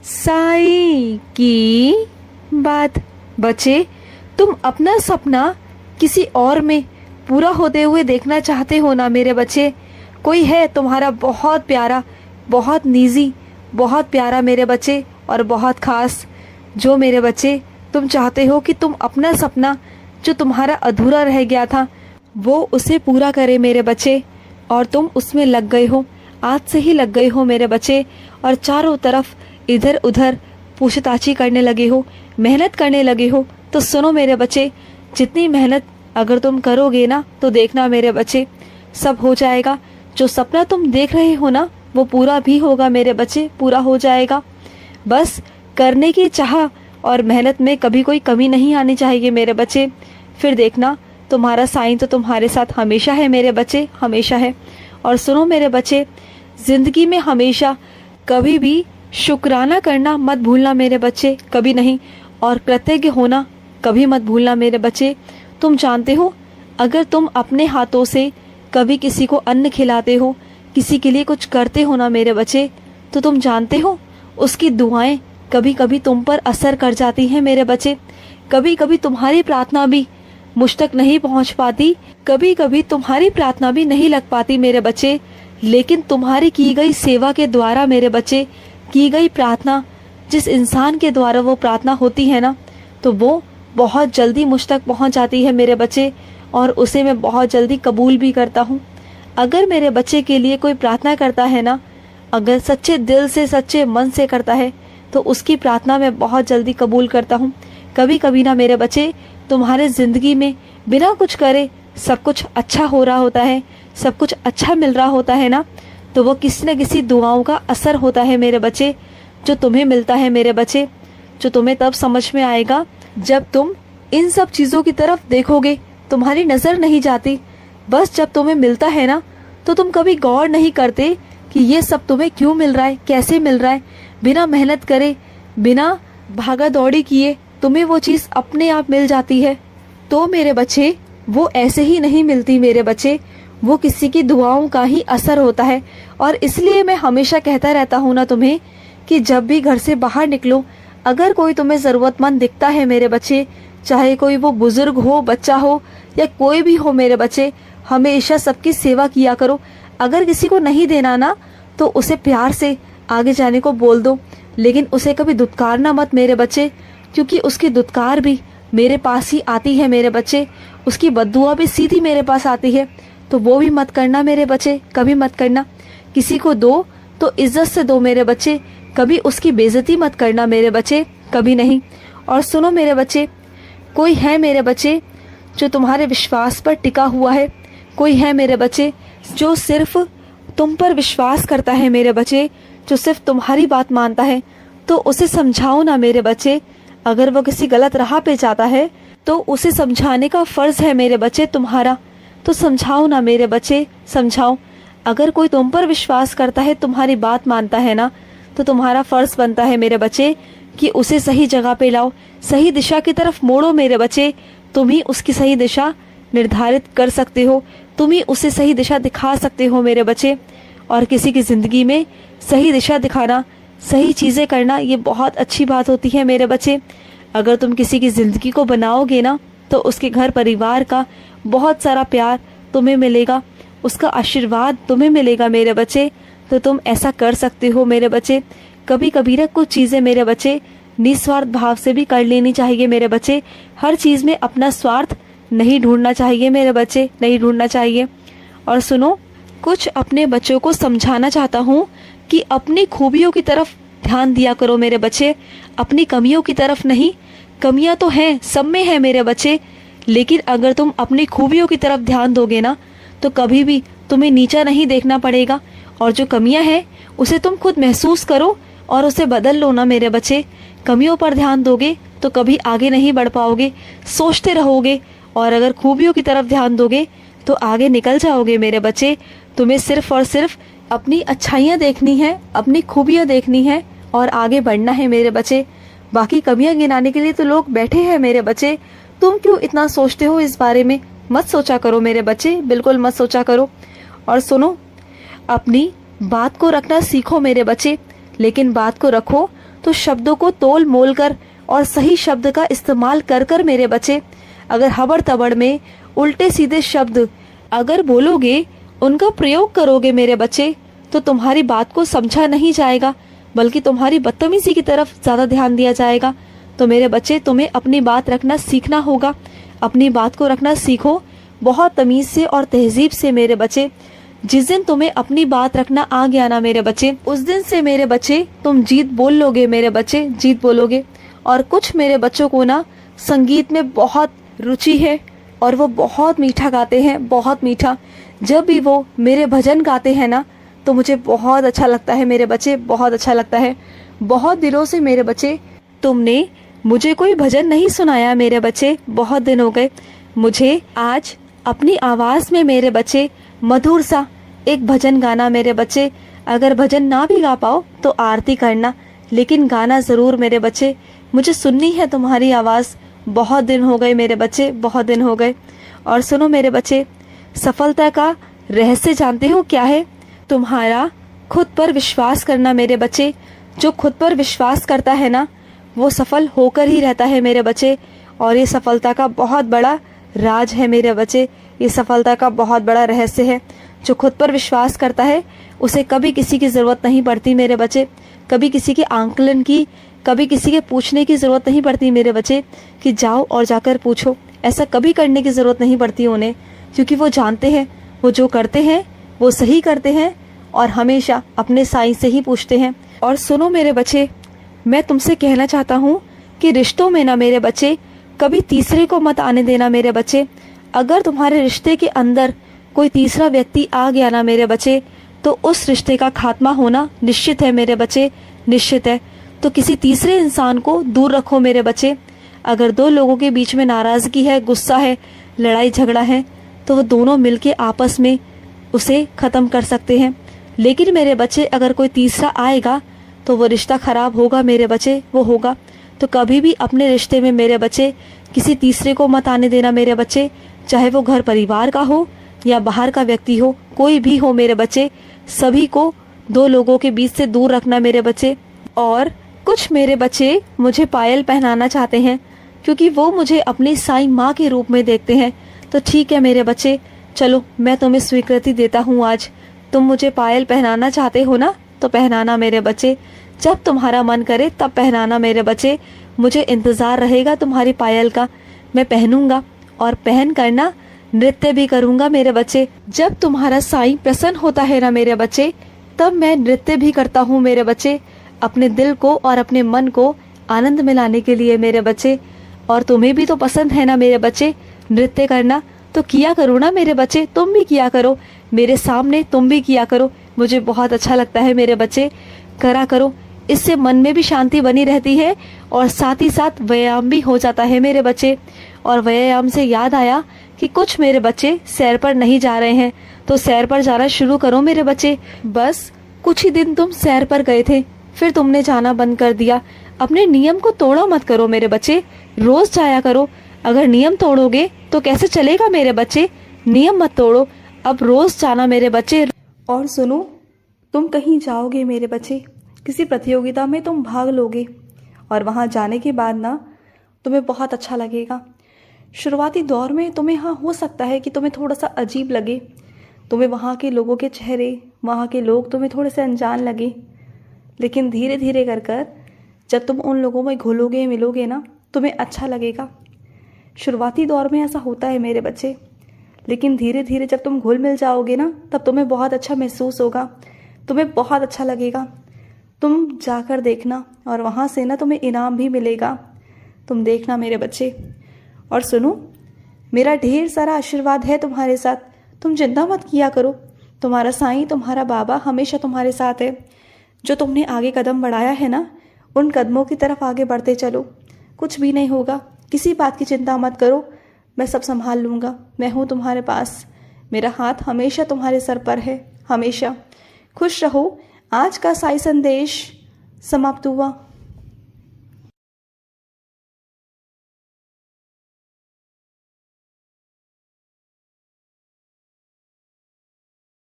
साई की बात। बच्चे, तुम अपना सपना किसी और में पूरा होते हुए देखना चाहते हो ना मेरे बच्चे। कोई है तुम्हारा बहुत प्यारा, बहुत निजी, बहुत प्यारा मेरे बच्चे, और बहुत खास, जो मेरे बच्चे तुम चाहते हो कि तुम अपना सपना जो तुम्हारा अधूरा रह गया था वो उसे पूरा करे मेरे बच्चे। और तुम उसमें लग गए हो, आज से ही लग गए हो मेरे बच्चे, और चारों तरफ इधर उधर पूछताछी करने लगे हो, मेहनत करने लगे हो। तो सुनो मेरे बच्चे, जितनी मेहनत अगर तुम करोगे ना तो देखना मेरे बच्चे, सब हो जाएगा। जो सपना तुम देख रहे हो ना वो पूरा भी होगा मेरे बच्चे, पूरा हो जाएगा। बस करने की चाह और मेहनत में कभी कोई कमी नहीं आनी चाहिए मेरे बच्चे। फिर देखना, तुम्हारा साईं तो तुम्हारे साथ हमेशा है मेरे बच्चे, हमेशा है। और सुनो मेरे बच्चे, जिंदगी में हमेशा कभी भी शुक्राना करना मत भूलना मेरे बच्चे, कभी नहीं। और कृतज्ञ होना कभी मत भूलना मेरे बच्चे। तुम जानते हो, अगर तुम अपने हाथों से कभी किसी को अन्न खिलाते हो, किसी के लिए कुछ करते हो ना मेरे बच्चे, तो तुम जानते हो उसकी दुआएं कभी कभी तुम पर असर कर जाती हैं मेरे बच्चे। कभी कभी तुम्हारी प्रार्थना भी मुझ तक नहीं पहुंच पाती, कभी कभी तुम्हारी प्रार्थना भी नहीं लग पाती मेरे बच्चे, लेकिन तुम्हारी की गई सेवा के द्वारा मेरे बच्चे, की गई प्रार्थना, जिस इंसान के द्वारा वो प्रार्थना होती है ना, तो वो बहुत जल्दी मुझ तक पहुंच जाती है मेरे बच्चे, और उसे मैं बहुत जल्दी कबूल भी करता हूँ। अगर मेरे बच्चे के लिए कोई प्रार्थना करता है ना, अगर सच्चे दिल से, सच्चे मन से करता है, तो उसकी प्रार्थना मैं बहुत जल्दी कबूल करता हूँ। कभी कभी ना मेरे बच्चे, तुम्हारे जिंदगी में बिना कुछ करे सब कुछ अच्छा हो रहा होता है, सब कुछ अच्छा मिल रहा होता है ना, तो वो किसी न किसी दुआओं का असर होता है मेरे बच्चे, जो तुम्हें मिलता है मेरे बच्चे, जो तुम्हें तब समझ में आएगा जब तुम इन सब चीजों की तरफ देखोगे। तुम्हारी नजर नहीं जाती, बस जब तुम्हें मिलता है ना तो तुम कभी गौर नहीं करते कि ये सब तुम्हें क्यों मिल रहा है, कैसे मिल रहा है। बिना मेहनत करे, बिना भागा दौड़ी किए तुम्हें वो चीज अपने आप मिल जाती है। तो मेरे बच्चे, वो ऐसे ही नहीं मिलती मेरे बच्चे, वो किसी की दुआओं का ही असर होता है। और इसलिए मैं हमेशा कहता रहता हूँ ना तुम्हें कि जब भी घर से बाहर निकलो, अगर कोई तुम्हें जरूरतमंद दिखता है मेरे बच्चे, चाहे कोई वो बुजुर्ग हो, बच्चा हो, या कोई भी हो मेरे बच्चे, हमेशा सबकी सेवा किया करो। अगर किसी को नहीं देना ना तो उसे प्यार से आगे जाने को बोल दो, लेकिन उसे कभी दुत्कारना मत मेरे बच्चे, क्योंकि उसकी दुत्कार भी मेरे पास ही आती है मेरे बच्चे, उसकी बद्दुआ भी सीधी मेरे पास आती है। तो वो भी मत करना मेरे बच्चे, कभी मत करना। किसी को दो तो इज्जत से दो मेरे बच्चे, कभी उसकी बेइज्जती मत करना मेरे बच्चे, कभी नहीं। और सुनो मेरे बच्चे, कोई है मेरे बच्चे जो तुम्हारे विश्वास पर टिका हुआ है, कोई है मेरे बच्चे जो सिर्फ तुम पर विश्वास करता है मेरे बच्चे, जो सिर्फ तुम्हारी बात मानता है। तो उसे समझाओ ना मेरे बच्चे, अगर वो किसी गलत राह पे जाता है तो उसे समझाने का फर्ज है मेरे बच्चे तुम्हारा। तो समझाओ ना मेरे बच्चे, समझाओ। अगर कोई तुम पर विश्वास करता है, तुम्हारी बात मानता है ना, तो तुम्हारा फर्ज बनता है मेरे बच्चे कि उसे सही जगह पे लाओ, सही दिशा की तरफ मोड़ो मेरे बच्चे। तुम ही उसकी सही दिशा निर्धारित कर सकते हो, तुम ही उसे सही दिशा दिखा सकते हो मेरे बच्चे। और किसी की जिंदगी में सही दिशा दिखाना, सही चीजें करना, ये बहुत अच्छी बात होती है मेरे बच्चे। अगर तुम किसी की जिंदगी को बनाओगे ना तो उसके घर परिवार का बहुत सारा प्यार तुम्हें मिलेगा, उसका आशीर्वाद तुम्हें मिलेगा मेरे बच्चे। तो तुम ऐसा कर सकते हो मेरे बच्चे। कभी कभी ना कुछ चीजें मेरे बच्चे निस्वार्थ भाव से भी कर लेनी चाहिए मेरे बच्चे। हर चीज में अपना स्वार्थ नहीं ढूंढना चाहिए मेरे बच्चे, नहीं ढूंढना चाहिए। और सुनो, कुछ अपने बच्चों को समझाना चाहता हूँ कि अपनी खूबियों की तरफ ध्यान दिया करो मेरे बच्चे, अपनी कमियों की तरफ नहीं। कमियां तो हैं, सब में है मेरे बच्चे, लेकिन अगर तुम अपनी खूबियों की तरफ ध्यान दोगे ना तो कभी भी तुम्हें नीचा नहीं देखना पड़ेगा। और जो कमियां हैं उसे तुम खुद महसूस करो और उसे बदल लो ना मेरे बच्चे। कमियों पर ध्यान दोगे तो कभी आगे नहीं बढ़ पाओगे, सोचते रहोगे। और अगर खूबियों की तरफ ध्यान दोगे तो आगे निकल जाओगे मेरे बच्चे। तुम्हें सिर्फ और सिर्फ अपनी अच्छाइयाँ देखनी है, अपनी खूबियाँ देखनी है और आगे बढ़ना है मेरे बच्चे। बाकी कमियां गिनाने के लिए तो लोग बैठे हैं मेरे बच्चे। तुम क्यों इतना सोचते हो इस बारे में? मत सोचा करो मेरे बच्चे, बिल्कुल मत सोचा करो। और सुनो, अपनी बात को रखना सीखो मेरे बच्चे, लेकिन बात को रखो तो शब्दों को तोल मोल कर और सही शब्द का इस्तेमाल कर कर मेरे बच्चे, अगर हबड़ तबड़ में उल्टे सीधे शब्द अगर बोलोगे, उनका प्रयोग करोगे मेरे बच्चे, तो तुम्हारी बात को समझा नहीं जाएगा, बल्कि तुम्हारी बदतमीजी की तरफ ज्यादा ध्यान दिया जाएगा। तो मेरे बच्चे, तुम्हें अपनी बात रखना सीखना होगा। अपनी बात को रखना सीखो बहुत तमीज से और तहजीब से मेरे बच्चे। जिस दिन तुम्हें अपनी बात रखना आ गया ना मेरे बच्चे, उस दिन से मेरे बच्चे तुम जीत बोल लोगे मेरे बच्चे, जीत बोलोगे। और कुछ मेरे बच्चों को ना संगीत में बहुत रुचि है और वो बहुत मीठा गाते हैं, बहुत मीठा। जब भी वो मेरे भजन गाते हैं ना, तो मुझे बहुत अच्छा लगता है मेरे बच्चे, बहुत अच्छा लगता है। बहुत दिनों से मेरे बच्चे तुमने मुझे कोई भजन नहीं सुनाया मेरे बच्चे, बहुत दिन हो गए। मुझे आज अपनी आवाज में मेरे बच्चे मधुर सा एक भजन गाना मेरे बच्चे। अगर भजन ना भी गा पाओ तो आरती करना, लेकिन गाना जरूर मेरे बच्चे। मुझे सुननी है तुम्हारी आवाज, बहुत दिन हो गए मेरे बच्चे, बहुत दिन हो गए। और सुनो मेरे बच्चे, सफलता का रहस्य जानते हो क्या है? तुम्हारा खुद पर विश्वास करना मेरे बच्चे। जो खुद पर विश्वास करता है ना, वो सफल होकर ही रहता है मेरे बच्चे। और ये सफलता का बहुत बड़ा राज है मेरे बच्चे, ये सफलता का बहुत बड़ा रहस्य है। जो खुद पर विश्वास करता है उसे कभी किसी की जरूरत नहीं पड़ती मेरे बच्चे, कभी किसी के आंकलन की, कभी किसी के पूछने की जरूरत नहीं पड़ती मेरे बच्चे कि जाओ और जाकर पूछो। ऐसा कभी करने की जरूरत नहीं पड़ती उन्हें, क्योंकि वो जानते हैं वो जो करते हैं वो सही करते हैं और हमेशा अपने साईं से ही पूछते हैं। और सुनो मेरे बच्चे, मैं तुमसे कहना चाहता हूँ कि रिश्तों में ना मेरे बच्चे कभी तीसरे को मत आने देना मेरे बच्चे। अगर तुम्हारे रिश्ते के अंदर कोई तीसरा व्यक्ति आ गया ना मेरे बच्चे, तो उस रिश्ते का खात्मा होना निश्चित है मेरे बच्चे, निश्चित है। तो किसी तीसरे इंसान को दूर रखो मेरे बच्चे। अगर दो लोगों के बीच में नाराजगी है, गुस्सा है, लड़ाई झगड़ा है, तो वो दोनों मिलके आपस में उसे खत्म कर सकते हैं। लेकिन मेरे बच्चे, अगर कोई तीसरा आएगा तो वो रिश्ता खराब होगा मेरे बच्चे, वो होगा। तो कभी भी अपने रिश्ते में मेरे बच्चे किसी तीसरे को मत आने देना मेरे बच्चे, चाहे वो घर परिवार का हो या बाहर का व्यक्ति हो, कोई भी हो मेरे बच्चे, सभी को दो लोगों के बीच से दूर रखना मेरे बच्चे। और कुछ मेरे बच्चे मुझे पायल पहनाना चाहते हैं, क्योंकि वो मुझे अपनी साईं माँ के रूप में देखते हैं। तो ठीक है मेरे बच्चे, चलो मैं तुम्हें स्वीकृति देता हूँ आज। तुम मुझे पायल पहनाना चाहते हो ना, तो पहनाना मेरे बच्चे। जब तुम्हारा मन करे तब पहनाना मेरे बच्चे। मुझे इंतजार रहेगा तुम्हारी पायल का, मैं पहनूंगा और पहन कर ना नृत्य भी करूंगा मेरे बच्चे। जब तुम्हारा साईं प्रसन्न होता है ना मेरे बच्चे, तब मैं नृत्य भी करता हूँ मेरे बच्चे, अपने दिल को और अपने मन को आनंद में लाने के लिए मेरे बच्चे। और तुम्हें भी तो पसंद है ना मेरे बच्चे नृत्य करना, तो किया करो ना मेरे बच्चे, तुम भी किया करो मेरे सामने, तुम भी किया करो। मुझे बहुत अच्छा लगता है मेरे बच्चे, करा करो। इससे मन में भी शांति बनी रहती है और साथ ही साथ व्यायाम भी हो जाता है मेरे बच्चे। और व्यायाम से याद आया कि कुछ मेरे बच्चे सैर पर नहीं जा रहे हैं, तो सैर पर जाना शुरू करो मेरे बच्चे। बस कुछ ही दिन तुम सैर पर गए थे, फिर तुमने जाना बंद कर दिया। अपने नियम को तोड़ा मत करो मेरे बच्चे, रोज जाया करो। अगर नियम तोड़ोगे तो कैसे चलेगा मेरे बच्चे, नियम मत तोड़ो, अब रोज जाना मेरे बच्चे। और सुनो, तुम कहीं जाओगे मेरे बच्चे, किसी प्रतियोगिता में तुम भाग लोगे और वहां जाने के बाद ना तुम्हें बहुत अच्छा लगेगा। शुरुआती दौर में तुम्हें हाँ हो सकता है कि तुम्हें थोड़ा सा अजीब लगे, तुम्हें वहाँ के लोगों के चेहरे, वहाँ के लोग तुम्हें थोड़े से अनजान लगे, लेकिन धीरे धीरे कर कर जब तुम उन लोगों में घुलोगे मिलोगे ना, तुम्हें अच्छा लगेगा। शुरुआती दौर में ऐसा होता है मेरे बच्चे, लेकिन धीरे धीरे जब तुम घुल मिल जाओगे ना, तब तुम्हें बहुत अच्छा महसूस होगा, तुम्हें बहुत अच्छा लगेगा। तुम जाकर देखना और वहाँ से ना तुम्हें इनाम भी मिलेगा, तुम देखना मेरे बच्चे। और सुनो, मेरा ढेर सारा आशीर्वाद है तुम्हारे साथ, तुम चिंता मत किया करो। तुम्हारा साईं, तुम्हारा बाबा हमेशा तुम्हारे साथ है। जो तुमने आगे कदम बढ़ाया है ना, उन कदमों की तरफ आगे बढ़ते चलो, कुछ भी नहीं होगा। किसी बात की चिंता मत करो, मैं सब संभाल लूँगा, मैं हूँ तुम्हारे पास, मेरा हाथ हमेशा तुम्हारे सर पर है, हमेशा। खुश रहो। आज का साई संदेश समाप्त हुआ।